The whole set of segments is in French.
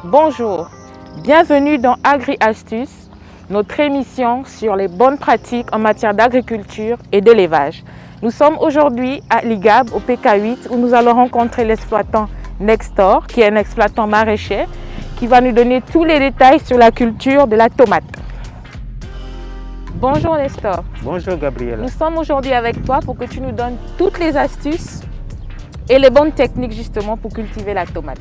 Bonjour, bienvenue dans Agri-Astuces, notre émission sur les bonnes pratiques en matière d'agriculture et d'élevage. Nous sommes aujourd'hui à Ligab, au PK8, où nous allons rencontrer l'exploitant Nestor, qui est un exploitant maraîcher, qui va nous donner tous les détails sur la culture de la tomate. Bonjour Nestor. Bonjour Gabriela. Nous sommes aujourd'hui avec toi pour que tu nous donnes toutes les astuces et les bonnes techniques justement pour cultiver la tomate.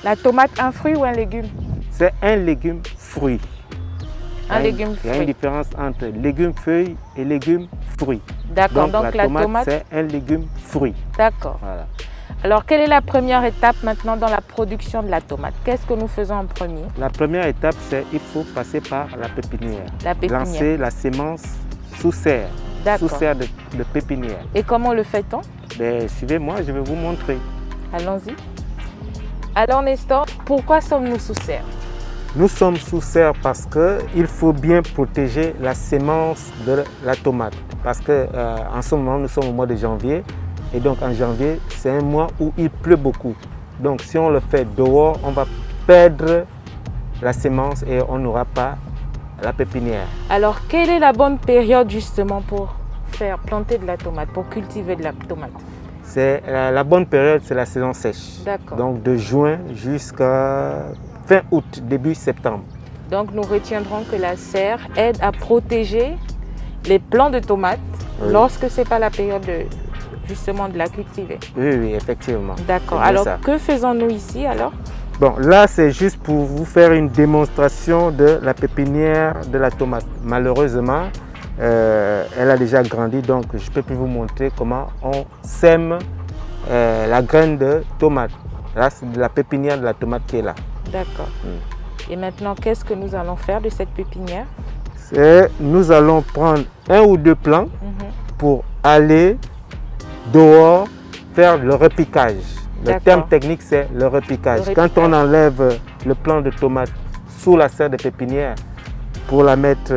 La tomate, un fruit ou un légume? C'est un légume fruit. Un légume fruit. Il y a une différence entre légume feuille et légume fruit. D'accord, donc la tomate, c'est un légume fruit. D'accord. Voilà. Alors, quelle est la première étape maintenant dans la production de la tomate? Qu'est-ce que nous faisons en premier? La première étape, c'est qu'il faut passer par la pépinière. La pépinière. Lancer la semence sous serre. Sous serre de pépinière. Et comment le fait-on? Suivez-moi, je vais vous montrer. Allons-y. Alors Nestor, pourquoi sommes-nous sous serre? Nous sommes sous serre parce qu'il faut bien protéger la semence de la tomate. Parce qu'en ce moment, nous sommes au mois de janvier. Et donc en janvier, c'est un mois où il pleut beaucoup. Donc si on le fait dehors, on va perdre la semence et on n'aura pas la pépinière. Alors quelle est la bonne période justement pour faire planter de la tomate, pour cultiver de la tomate? La bonne période, c'est la saison sèche. D'accord. Donc de juin jusqu'à fin août, début septembre. Donc nous retiendrons que la serre aide à protéger les plants de tomates lorsque ce n'est pas la période justement de la cultiver. Oui, effectivement. D'accord. Alors que faisons-nous ici alors? Bon, là c'est juste pour vous faire une démonstration de la pépinière de la tomate. Malheureusement, elle a déjà grandi, donc je ne peux plus vous montrer comment on sème la graine de tomate. Là, c'est la pépinière de la tomate qui est là. D'accord. Et maintenant, qu'est-ce que nous allons faire de cette pépinière? Nous allons prendre un ou deux plants pour aller dehors faire le repiquage. Le terme technique, c'est le repiquage. Quand on enlève le plant de tomate sous la serre de pépinière pour la mettre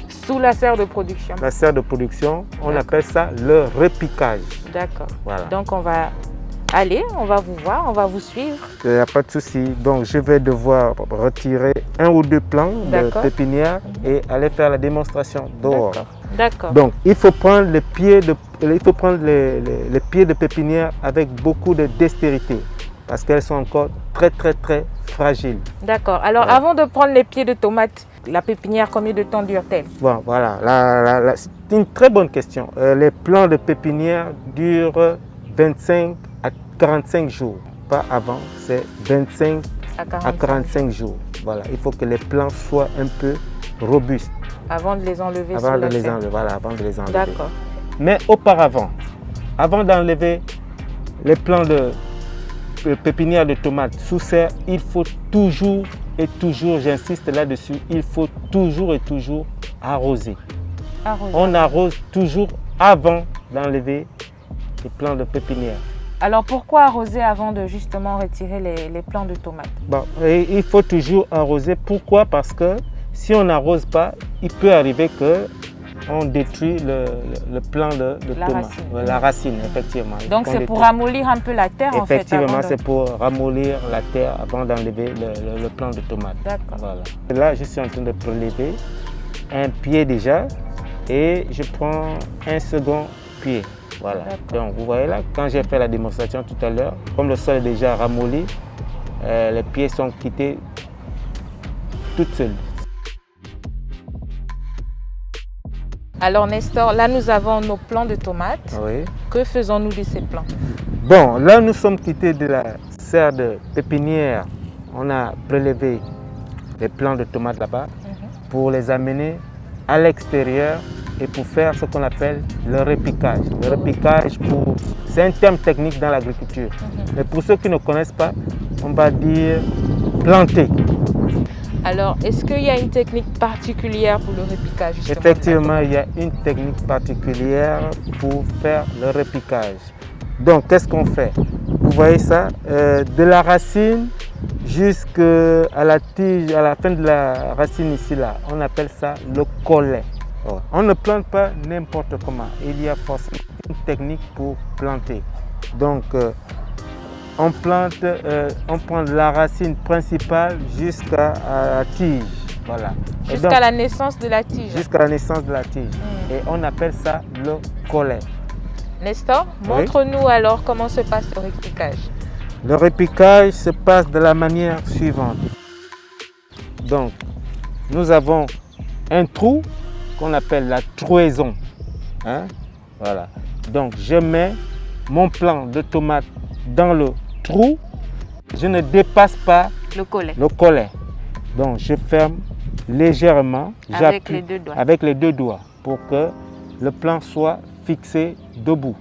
sous la serre de production. La serre de production, on appelle ça le repiquage. D'accord. Voilà. Donc on va aller, on va vous voir, on va vous suivre. Il n'y a pas de souci. Donc je vais devoir retirer un ou deux plants de pépinière et aller faire la démonstration dehors. D'accord. Donc il faut prendre les pieds de, les pieds de pépinière avec beaucoup de dextérité parce qu'elles sont encore très fragiles. D'accord. Alors avant de prendre les pieds de tomate, la pépinière, combien de temps dure-t-elle? Bon, voilà, c'est une très bonne question. Les plants de pépinière durent 25 à 45 jours. Pas avant, c'est 25 à 45 jours. Voilà, il faut que les plants soient un peu robustes. Avant de les enlever avant de les enlever. D'accord. Mais auparavant, avant d'enlever les plants de pépinière de tomates sous serre, il faut toujours, j'insiste là-dessus, il faut toujours arroser. On arrose toujours avant d'enlever les plants de pépinière. Alors pourquoi arroser avant de justement retirer les plants de tomates? Bon, il faut toujours arroser. Pourquoi? Parce que si on n'arrose pas, il peut arriver qu'on détruit le plant de tomate. La racine, effectivement. Donc c'est pour ramollir un peu la terre en fait. Effectivement, c'est pour ramollir la terre avant d'enlever le plant de tomate. D'accord. Voilà. Là, je suis en train de prélever un pied déjà et je prends un second pied. Voilà. Donc vous voyez là, quand j'ai fait la démonstration tout à l'heure, comme le sol est déjà ramolli, les pieds sont quittés toutes seules. Alors Nestor, là nous avons nos plants de tomates. Oui. Que faisons-nous de ces plants? Bon, là nous sommes quittés de la serre de pépinière. On a prélevé les plants de tomates là-bas pour les amener à l'extérieur et pour faire ce qu'on appelle le repiquage. Le repiquage, c'est un terme technique dans l'agriculture. Mais pour ceux qui ne connaissent pas, on va dire planter. Alors, est-ce qu'il y a une technique particulière pour le repiquage? Effectivement, il y a une technique particulière pour faire le repiquage. Donc, qu'est-ce qu'on fait? Vous voyez ça? De la racine jusqu'à la tige, à la fin de la racine ici, là, on appelle ça le collet. On ne plante pas n'importe comment. Il y a forcément une technique pour planter. Donc, on plante, on prend la racine principale jusqu'à la tige. Voilà. Jusqu'à la naissance de la tige. Jusqu'à la naissance de la tige. Et on appelle ça le collet. Nestor, montre-nous alors comment se passe le repiquage. Le repiquage se passe de la manière suivante. Donc, nous avons un trou qu'on appelle la trouaison. Hein? Voilà. Donc, je mets mon plant de tomate dans le trou. Je ne dépasse pas le collet. Donc, je ferme légèrement, avec les deux doigts. Avec les deux doigts pour que le plant soit fixé debout.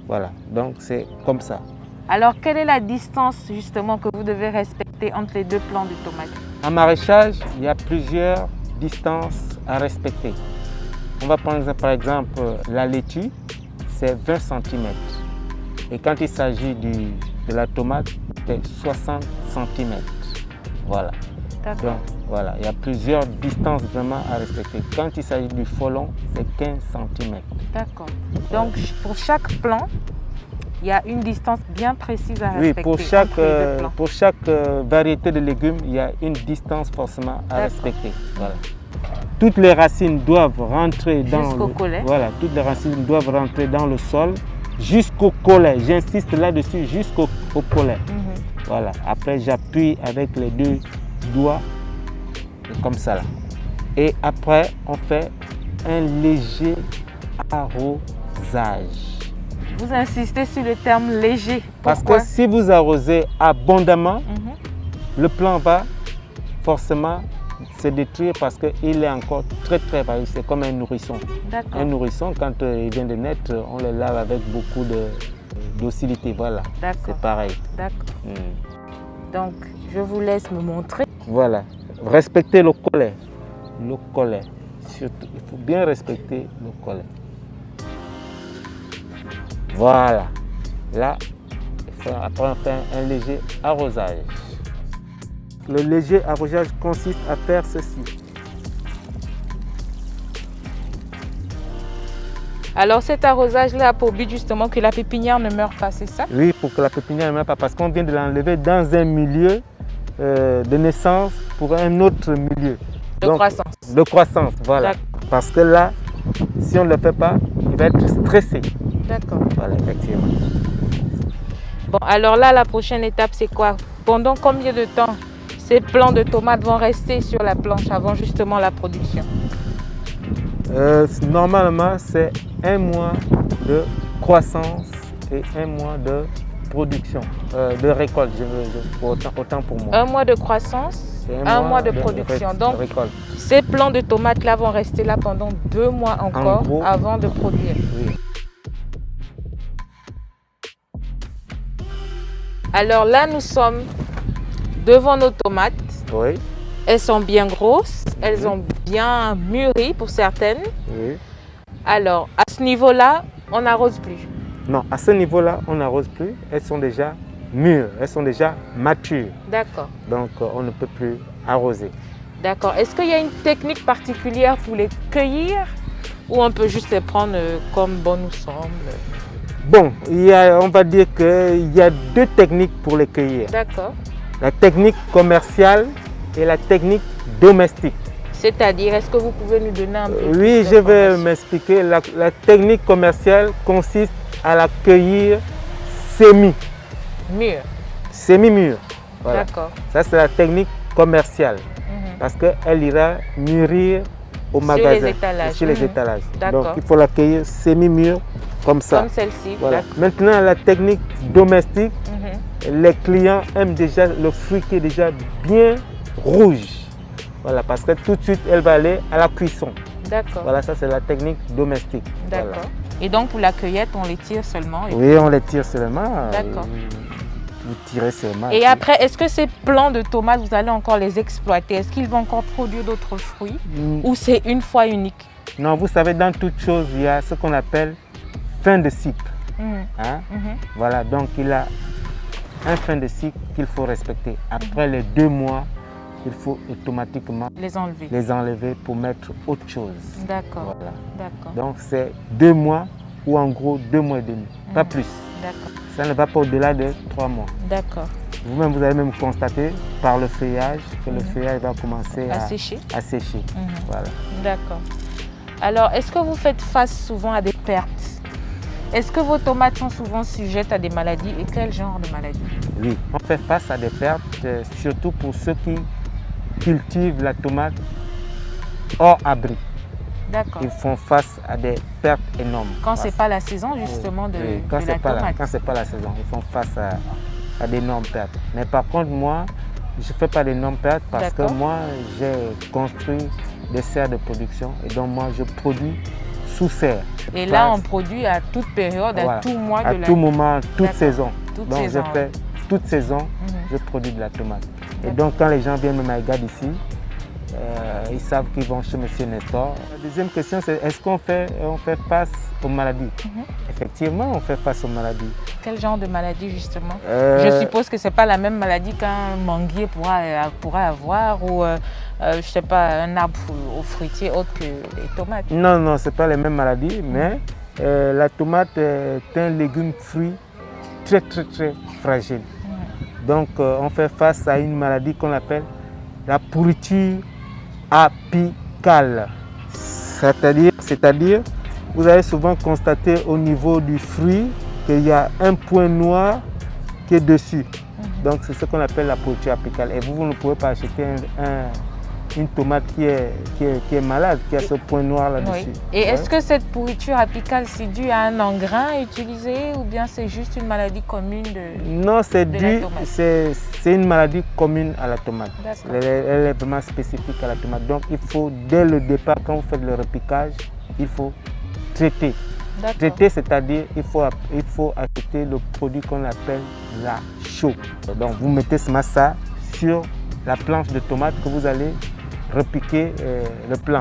Voilà, donc c'est comme ça. Alors, quelle est la distance justement que vous devez respecter entre les deux plants de tomates? En maraîchage, il y a plusieurs distances à respecter. On va prendre par exemple la laitue, c'est 20 cm. Et quand il s'agit de la tomate, c'est 60 cm. Voilà. D'accord. Donc, voilà, il y a plusieurs distances vraiment à respecter. Quand il s'agit du frelon, c'est 15 cm. D'accord. Donc, pour chaque plant, il y a une distance bien précise à respecter. Oui, pour chaque variété de légumes, il y a une distance forcément à respecter. Voilà. Toutes les racines doivent rentrer dans jusqu'au collet. Voilà, toutes les racines doivent rentrer dans le sol jusqu'au collet. J'insiste là-dessus, jusqu'au collet. Voilà. Après, j'appuie avec les deux doigts comme ça là. Et après, on fait un léger arrosage. Vous insistez sur le terme léger. Parce que si vous arrosez abondamment, le plant va forcément se détruire parce qu'il est encore très varié. C'est comme un nourrisson. Un nourrisson, quand il vient de naître, on le lave avec beaucoup de docilité. Voilà, c'est pareil. D'accord. Donc, je vous laisse me montrer. Voilà, respectez le collet. Le collet, surtout, il faut bien respecter le collet. Voilà, là, après on fait un léger arrosage. Le léger arrosage consiste à faire ceci. Alors cet arrosage-là a pour but justement que la pépinière ne meure pas, c'est ça? Oui, pour que la pépinière ne meure pas, parce qu'on vient de l'enlever dans un milieu de naissance pour un autre milieu. Croissance. De croissance, voilà. Parce que là, si on ne le fait pas, il va être stressé. D'accord. Voilà, effectivement. Bon, alors là, la prochaine étape, c'est quoi? Pendant combien de temps ces plants de tomates vont rester sur la planche avant justement la production? Normalement, c'est 1 mois de croissance et 1 mois de production, de récolte, autant pour moi. 1 mois de croissance, un mois de production. Donc, récolte. Ces plants de tomates là vont rester là pendant 2 mois encore avant de produire. Oui. Alors là, nous sommes devant nos tomates. Oui. Elles sont bien grosses, elles ont bien mûri pour certaines. Oui. Alors, à ce niveau-là, on n'arrose plus? Non, à ce niveau-là, on n'arrose plus. Elles sont déjà mûres, elles sont déjà matures. D'accord. Donc, on ne peut plus arroser. D'accord. Est-ce qu'il y a une technique particulière pour les cueillir ou on peut juste les prendre comme bon nous semble? Bon, on va dire qu'il y a 2 techniques pour les cueillir. D'accord. La technique commerciale et la technique domestique. C'est-à-dire, est-ce que vous pouvez nous donner un peu Oui, je vais m'expliquer. La technique commerciale consiste à la cueillir mûre. Semi-mûre. Voilà. D'accord. Ça, c'est la technique commerciale. Parce qu'elle ira mûrir au magasin. Sur les étalages. Donc, il faut la cueillir semi-mûre comme ça. Comme celle-ci. Voilà. Maintenant, la technique domestique, les clients aiment déjà le fruit qui est déjà bien rouge. Voilà, parce que tout de suite, elle va aller à la cuisson. D'accord. Voilà, ça c'est la technique domestique. D'accord. Voilà. Et donc pour la cueillette, on les tire seulement? Oui, on les tire seulement. D'accord. Vous tirez seulement. Et après, est-ce que ces plants de tomates, vous allez encore les exploiter? Est-ce qu'ils vont encore produire d'autres fruits ou c'est une fois unique? Non, vous savez, dans toute chose, il y a ce qu'on appelle fin de cycle. Hein? Voilà, donc il y a un fin de cycle qu'il faut respecter. Après les 2 mois, il faut automatiquement les enlever pour mettre autre chose. D'accord. Voilà. D'accord. Donc c'est 2 mois ou en gros 2 mois et demi, pas plus. D'accord. Ça ne va pas au-delà de 3 mois. D'accord. Vous-même, vous allez même constater par le feuillage que le feuillage va commencer À sécher. à sécher. Voilà. D'accord. Alors, est-ce que vous faites face souvent à des pertes? Est-ce que vos tomates sont souvent sujettes à des maladies et quel genre de maladies? Oui, on fait face à des pertes, surtout pour ceux qui cultivent la tomate hors abri. D'accord. Ils font face à des pertes énormes. Quand ce n'est pas la saison justement de quand la tomate. Quand ce n'est pas la saison, ils font face à d'énormes pertes. Mais par contre, moi, je ne fais pas d'énormes pertes parce que moi, j'ai construit des serres de production et donc moi, je produis sous serre. Et là, on produit à toute période, voilà, à tout mois de l'année. À tout moment, toute saison. Toute donc saison, je fais toute saison, je produis de la tomate. Et donc quand les gens viennent me regarder ici, ils savent qu'ils vont chez M. Nestor. La deuxième question, c'est est-ce qu'on fait face aux maladies? Effectivement, on fait face aux maladies. Quel genre de maladie justement? Je suppose que ce n'est pas la même maladie qu'un manguier pourra avoir ou je ne sais pas, un arbre au fruitier autre que les tomates. Non, non, ce n'est pas les mêmes maladies, mais la tomate est un légume-fruit très fragile. Donc on fait face à une maladie qu'on appelle la pourriture apicale. C'est-à-dire, vous allez souvent constater au niveau du fruit qu'il y a un point noir qui est dessus. Donc c'est ce qu'on appelle la pourriture apicale. Et vous ne pouvez pas acheter une tomate qui est malade, qui a ce point noir là-dessus. Oui. Et est-ce que cette pourriture apicale, c'est dû à un engrais utilisé ou bien c'est juste une maladie commune Non, c'est une maladie commune à la tomate. Elle est vraiment spécifique à la tomate. Donc il faut, dès le départ, quand vous faites le repiquage, il faut traiter. Traiter, c'est-à-dire il faut acheter le produit qu'on appelle la chaux. Donc vous mettez ça sur la planche de tomate que vous allez repiquer le plant.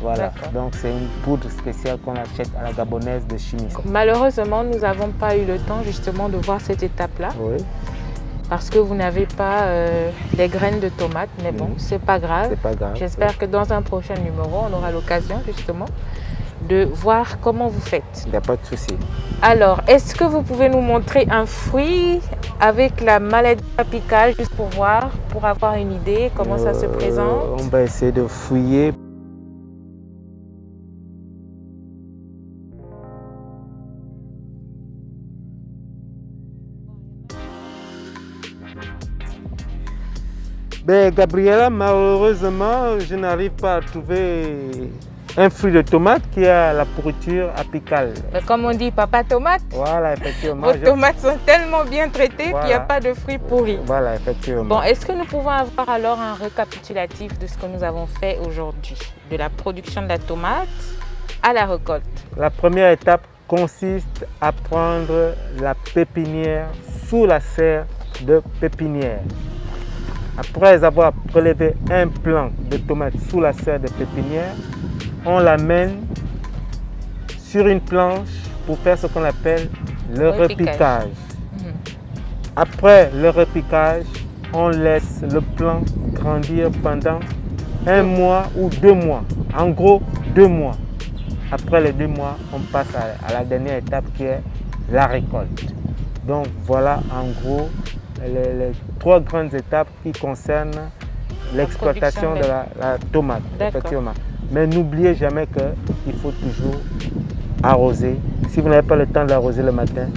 Voilà, donc c'est une poudre spéciale qu'on achète à la gabonaise de chimie. Malheureusement, nous n'avons pas eu le temps justement de voir cette étape-là. Oui. Parce que vous n'avez pas les graines de tomates, mais bon, c'est pas grave. J'espère que dans un prochain numéro, on aura l'occasion justement de voir comment vous faites. Il n'y a pas de souci. Alors, est-ce que vous pouvez nous montrer un fruit avec la maladie apicale, juste pour voir, pour avoir une idée comment ça se présente? On va essayer de fouiller. Ben, Gabriela, malheureusement, je n'arrive pas à trouver un fruit de tomate qui a la pourriture apicale. Comme on dit, papa tomate. Voilà, effectivement. Vos tomates sont tellement bien traitées qu'il n'y a pas de fruits pourris. Voilà, effectivement. Bon, est-ce que nous pouvons avoir alors un récapitulatif de ce que nous avons fait aujourd'hui, de la production de la tomate à la récolte? La première étape consiste à prendre la pépinière sous la serre de pépinière. Après avoir prélevé un plant de tomates sous la serre de pépinière, on l'amène sur une planche pour faire ce qu'on appelle le repiquage. Après le repiquage, on laisse le plant grandir pendant 1 mois ou 2 mois. En gros, 2 mois. Après les 2 mois, on passe à la dernière étape qui est la récolte. Donc voilà en gros les 3 grandes étapes qui concernent l'exploitation de la tomate. Effectivement. Mais n'oubliez jamais qu'il faut toujours arroser. Si vous n'avez pas le temps d'arroser le matin,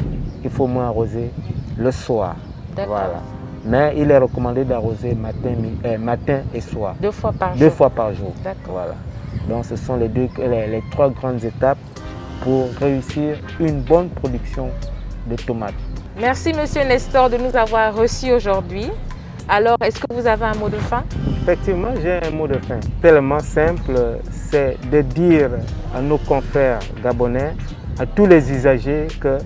il faut moins arroser le soir. Voilà. Mais il est recommandé d'arroser matin et soir. 2 fois par jour. 2 fois par jour. Voilà. Donc ce sont les 3 grandes étapes pour réussir une bonne production de tomates. Merci Monsieur Nestor de nous avoir reçus aujourd'hui. Alors, est-ce que vous avez un mot de fin? Effectivement, j'ai un mot de fin. Tellement simple, c'est de dire à nos confrères gabonais, à tous les usagers que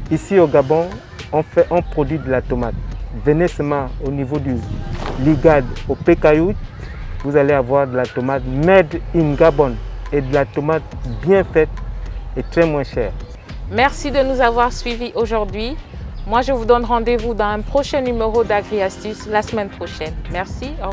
ici au Gabon, on produit de la tomate. Venez seulement au niveau du Ligad au PK8, vous allez avoir de la tomate made in Gabon et de la tomate bien faite et très moins chère. Merci de nous avoir suivis aujourd'hui. Moi, je vous donne rendez-vous dans un prochain numéro d'Agri Astuces la semaine prochaine. Merci.